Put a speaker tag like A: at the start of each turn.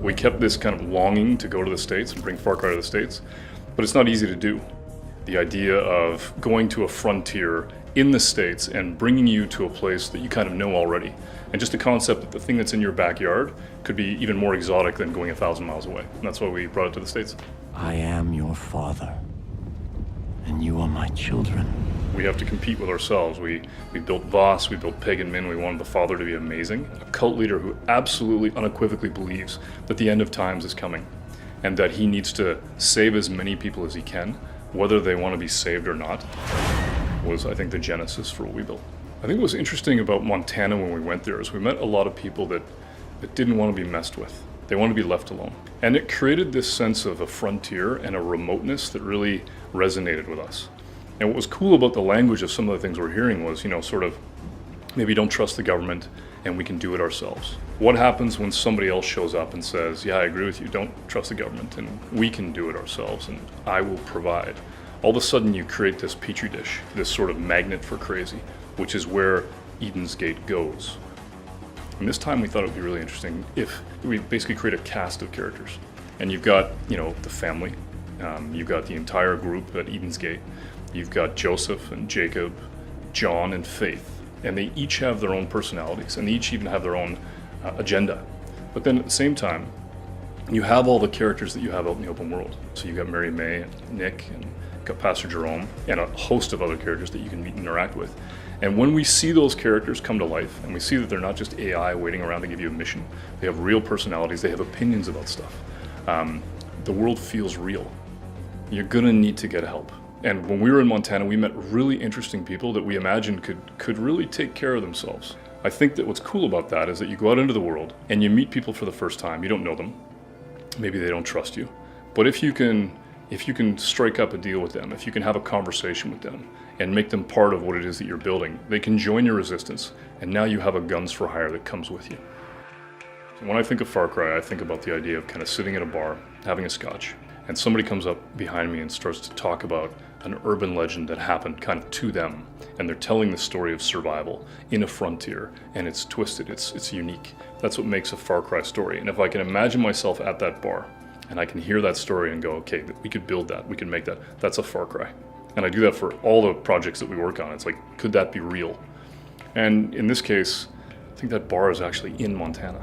A: We kept this kind of longing to go to the States and bring Far Cry to the States, but it's not easy to do. The idea of going to a frontier in the States and bringing you to a place that you kind of know already, and just the concept that the thing that's in your backyard could be even more exotic than going 1,000 miles away. And that's why we brought it to the States.
B: I am your father, and you are my children.
A: We have to compete with ourselves. We built Voss, we built Pagan Min, we wanted the father to be amazing. A cult leader who absolutely unequivocally believes that the end of times is coming, and that he needs to save as many people as he can, whether they want to be saved or not, was, I think, the genesis for what we built. I think what was interesting about Montana when we went there is we met a lot of people that didn't want to be messed with. They wanted to be left alone. And it created this sense of a frontier and a remoteness that really resonated with us. And what was cool about the language of some of the things we're hearing was, sort of, maybe don't trust the government and we can do it ourselves. What happens when somebody else shows up and says, yeah, I agree with you, don't trust the government and we can do it ourselves and I will provide. All of a sudden you create this petri dish, this sort of magnet for crazy, which is where Eden's Gate goes. And this time we thought it would be really interesting if we basically create a cast of characters. And you've got, the family, you've got the entire group at Eden's Gate, you've got Joseph and Jacob, John and Faith, and they each have their own personalities, and they each even have their own agenda. But then at the same time, you have all the characters that you have out in the open world. So you've got Mary May and Nick, and you've got Pastor Jerome, and a host of other characters that you can meet and interact with. And when we see those characters come to life, and we see that they're not just AI waiting around to give you a mission, they have real personalities, they have opinions about stuff. The world feels real. You're gonna need to get help. And when we were in Montana, we met really interesting people that we imagined could really take care of themselves. I think that what's cool about that is that you go out into the world and you meet people for the first time. You don't know them. Maybe they don't trust you. But if you can strike up a deal with them, if you can have a conversation with them and make them part of what it is that you're building, they can join your resistance, and now you have a guns for hire that comes with you. So when I think of Far Cry, I think about the idea of kind of sitting at a bar, having a scotch, and somebody comes up behind me and starts to talk about an urban legend that happened kind of to them, and they're telling the story of survival in a frontier, and it's twisted, it's unique. That's what makes a Far Cry story. And if I can imagine myself at that bar, and I can hear that story and go, okay, we could build that, we could make that, that's a Far Cry. And I do that for all the projects that we work on. It's like, could that be real? And in this case, I think that bar is actually in Montana.